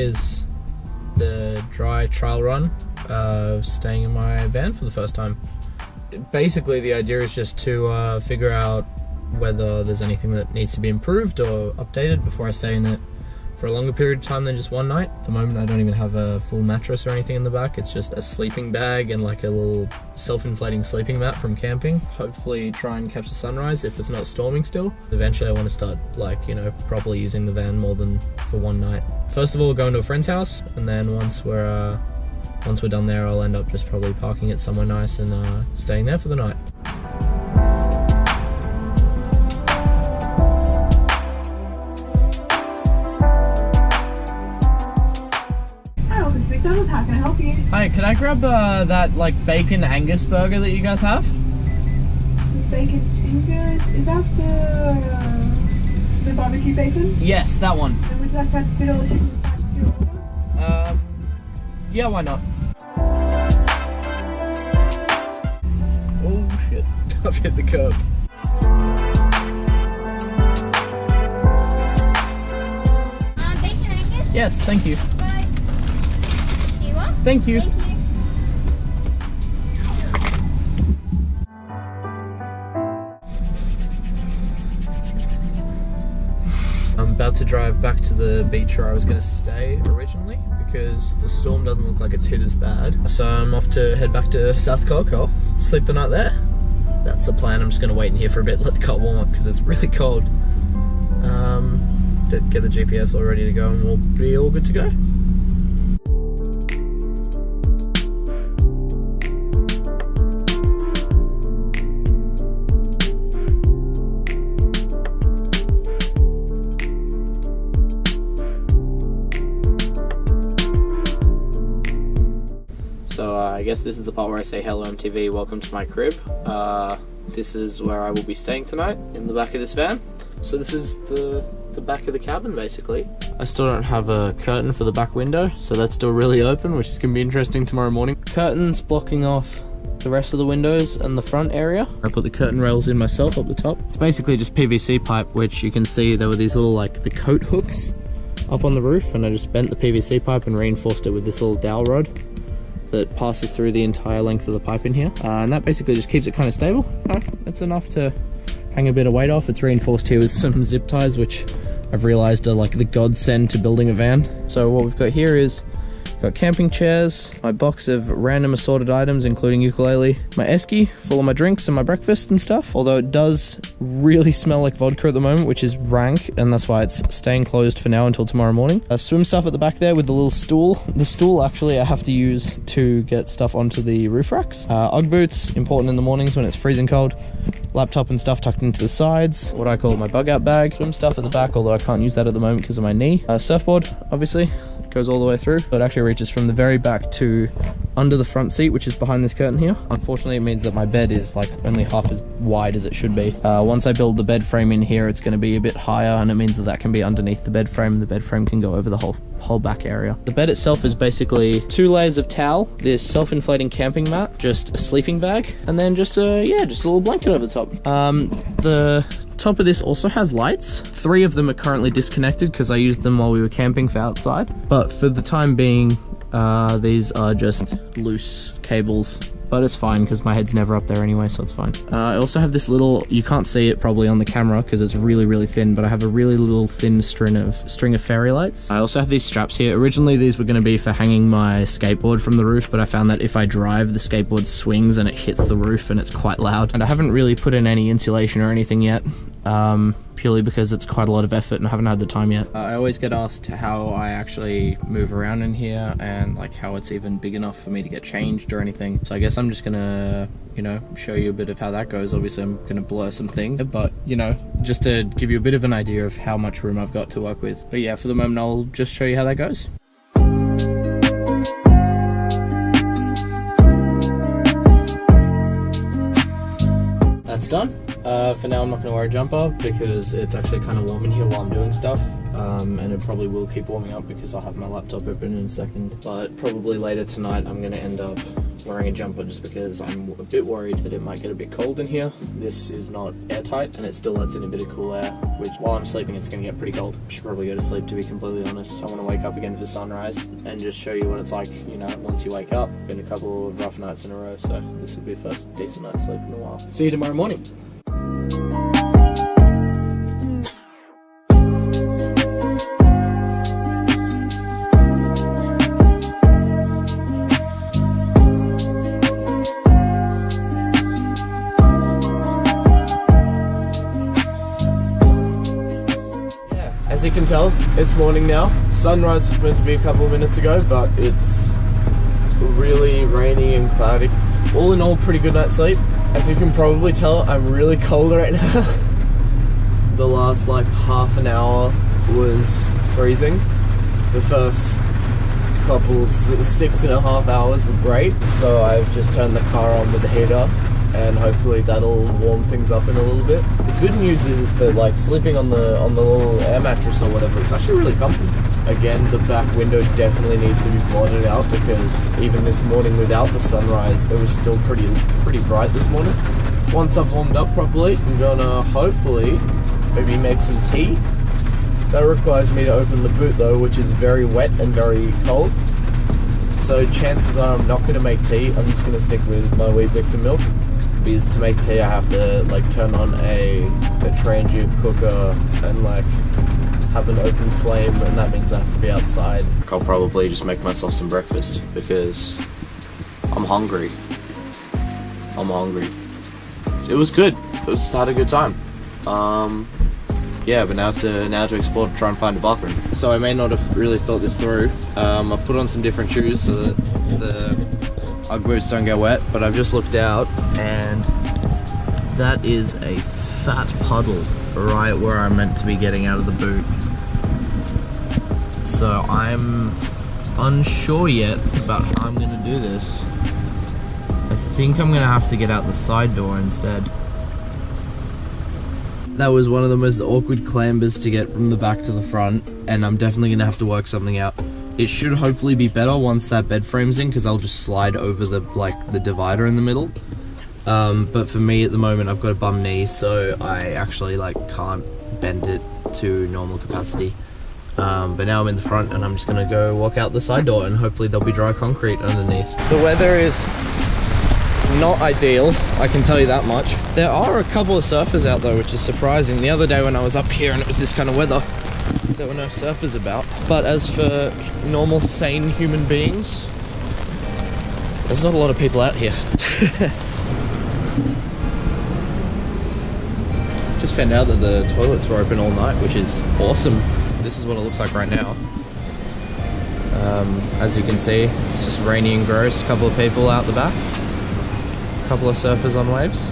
is the dry trial run of staying in my van for the first time. Basically, the idea is just to figure out whether there's anything that needs to be improved or updated before I stay in it for a longer period of time than just one night. At the moment, I don't even have a full mattress or anything in the back. It's just a sleeping bag and like a little self-inflating sleeping mat from camping. Hopefully try and catch the sunrise if it's not storming still. Eventually I want to start, like, you know, properly using the van more than for one night. First of all, going to a friend's house, and then once we're done there, I'll end up just probably parking it somewhere nice and staying there for the night. How can I help you? Hi, could I grab that like bacon Angus burger that you guys have? Bacon Angus? Is that the barbecue bacon? Yes, that one. And would you like to add fiddle chicken thighs to your order? Yeah, why not? Oh shit, I've hit the curb. Bacon Angus? Yes, thank you. Thank you. Thank you. I'm about to drive back to the beach where I was going to stay originally because the storm doesn't look like it's hit as bad. So I'm off to head back to South Coco, sleep the night there. That's the plan. I'm just going to wait in here for a bit, let the car warm up because it's really cold. Get the GPS all ready to go and we'll be all good to go. So I guess this is the part where I say hello MTV, welcome to my crib. This is where I will be staying tonight, in the back of this van. So this is the back of the cabin basically. I still don't have a curtain for the back window, so that's still really open, which is going to be interesting tomorrow morning. Curtains blocking off the rest of the windows and the front area. I put the curtain rails in myself up the top. It's basically just PVC pipe, which you can see there were these little like the coat hooks up on the roof, and I just bent the PVC pipe and reinforced it with this little dowel rod that passes through the entire length of the pipe in here, and that basically just keeps it kind of stable. It's enough to hang a bit of weight off. It's reinforced here with some zip ties, which I've realized are like the godsend to building a van. So what we've got here is got camping chairs, my box of random assorted items including ukulele, my esky full of my drinks and my breakfast and stuff, although it does really smell like vodka at the moment, which is rank, and that's why it's staying closed for now until tomorrow morning. Swim stuff at the back there with the little stool. The stool actually I have to use to get stuff onto the roof racks. Ugg boots, important in the mornings when it's freezing cold. Laptop and stuff tucked into the sides. What I call my bug out bag. Swim stuff at the back, although I can't use that at the moment because of my knee. Surfboard, obviously. Goes all the way through, but it actually reaches from the very back to under the front seat, which is behind this curtain here. Unfortunately, it means that my bed is like only half as wide as it should be. Once I build the bed frame in here, it's going to be a bit higher, and it means that that can be underneath the bed frame. The bed frame can go over the whole back area. The bed itself is basically 2 layers of towel, this self-inflating camping mat, just a sleeping bag, and then just a little blanket over the top. The top of this also has lights. 3 of them are currently disconnected because I used them while we were camping for outside, but for the time being these are just loose cables, but it's fine because my head's never up there anyway, so it's fine. I also have this little, you can't see it probably on the camera because it's really thin, but I have a really little thin string of fairy lights. I also have these straps here. Originally these were going to be for hanging my skateboard from the roof, but I found that if I drive, the skateboard swings and it hits the roof and it's quite loud, and I haven't really put in any insulation or anything yet. Purely because it's quite a lot of effort and I haven't had the time yet. I always get asked how I actually move around in here and like how it's even big enough for me to get changed or anything. So I guess I'm just gonna, you know, show you a bit of how that goes. Obviously I'm gonna blur some things, but you know, just to give you a bit of an idea of how much room I've got to work with. But yeah, for the moment I'll just show you how that goes. That's done. For now I'm not going to wear a jumper because it's actually kind of warm in here while I'm doing stuff, and it probably will keep warming up because I'll have my laptop open in a second. But probably later tonight I'm going to end up wearing a jumper just because I'm a bit worried that it might get a bit cold in here. This is not airtight and it still lets in a bit of cool air, which while I'm sleeping it's going to get pretty cold. I should probably go to sleep, to be completely honest. I want to wake up again for sunrise and just show you what it's like, you know, once you wake up. Been a couple of rough nights in a row, so this will be the first decent night's sleep in a while. See you tomorrow morning. As you can tell, it's morning now. Sunrise was meant to be a couple of minutes ago, but it's really rainy and cloudy. All in all, pretty good night's sleep. As you can probably tell, I'm really cold right now. The last like half an hour was freezing. The first couple, 6.5 hours were great. So I've just turned the car on with the heater, and hopefully that'll warm things up in a little bit. The good news is that like sleeping on the little air mattress or whatever, it's actually really comfy. Again, the back window definitely needs to be blotted out because even this morning without the sunrise, it was still pretty bright this morning. Once I've warmed up properly, I'm gonna hopefully maybe make some tea. That requires me to open the boot though, which is very wet and very cold. So chances are I'm not gonna make tea. I'm just gonna stick with my Weet-Bix and milk. Because to make tea I have to like turn on a Trangia cooker and like have an open flame, and that means I have to be outside. I'll probably just make myself some breakfast because I'm hungry. It was good. I had a good time. Yeah, but now to explore, to try and find a bathroom. So I may not have really thought this through. I've put on some different shoes so that the Ugg boots don't get wet, but I've just looked out and that is a fat puddle right where I'm meant to be getting out of the boot. So I'm unsure yet about how I'm gonna do this. I think I'm gonna have to get out the side door instead. That was one of the most awkward clambers to get from the back to the front, and I'm definitely gonna have to work something out. It should hopefully be better once that bed frame's in, because I'll just slide over the divider in the middle. But for me at the moment, I've got a bum knee, so I actually can't bend it to normal capacity. But now I'm in the front, and I'm just gonna go walk out the side door, and hopefully there'll be dry concrete underneath. The weather is not ideal, I can tell you that much. There are a couple of surfers out though, which is surprising. The other day when I was up here and it was this kind of weather, there were no surfers about. But as for normal, sane human beings, there's not a lot of people out here. Just found out that the toilets were open all night, which is awesome. This is what it looks like right now. As you can see, it's just rainy and gross. A couple of people out the back. A couple of surfers on waves.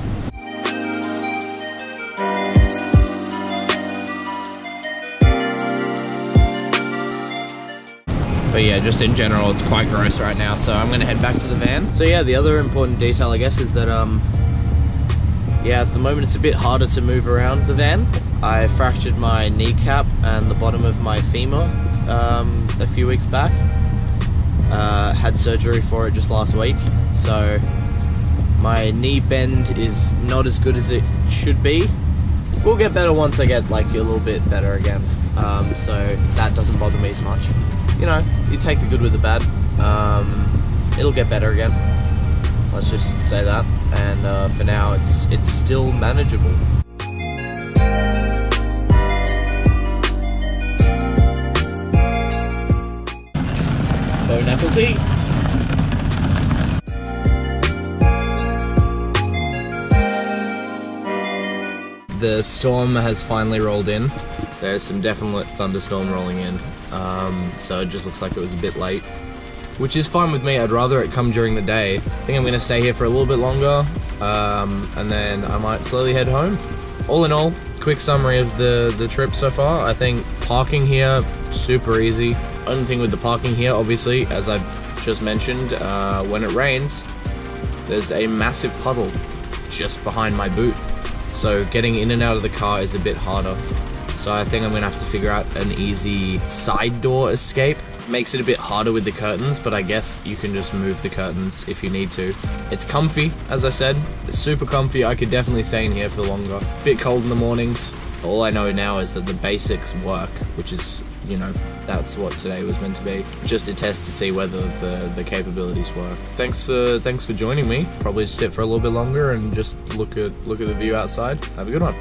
But yeah, just in general, it's quite gross right now, so I'm gonna head back to the van. So yeah, the other important detail, I guess, is that, yeah, at the moment it's a bit harder to move around the van. I fractured my kneecap and the bottom of my femur a few weeks back. Had surgery for it just last week, so my knee bend is not as good as it should be. We'll get better once I get a little bit better again, so that doesn't bother me as much. You know, you take the good with the bad. It'll get better again. Let's just say that. And for now, it's still manageable. Bone apple tea. The storm has finally rolled in. There's some definite thunderstorm rolling in. So it just looks like it was a bit late, which is fine with me. I'd rather it come during the day. I think I'm gonna stay here for a little bit longer, and then I might slowly head home. All in all, quick summary of the trip so far. I think parking here, super easy. Only thing with the parking here, obviously, as I've just mentioned, when it rains, there's a massive puddle just behind my boot. So getting in and out of the car is a bit harder. So I think I'm gonna have to figure out an easy side door escape. Makes it a bit harder with the curtains, but I guess you can just move the curtains if you need to. It's comfy, as I said. It's super comfy. I could definitely stay in here for longer. Bit cold in the mornings. All I know now is that the basics work, which is, you know, that's what today was meant to be. Just a test to see whether the capabilities work. Thanks for joining me. Probably sit for a little bit longer and just look at the view outside. Have a good one.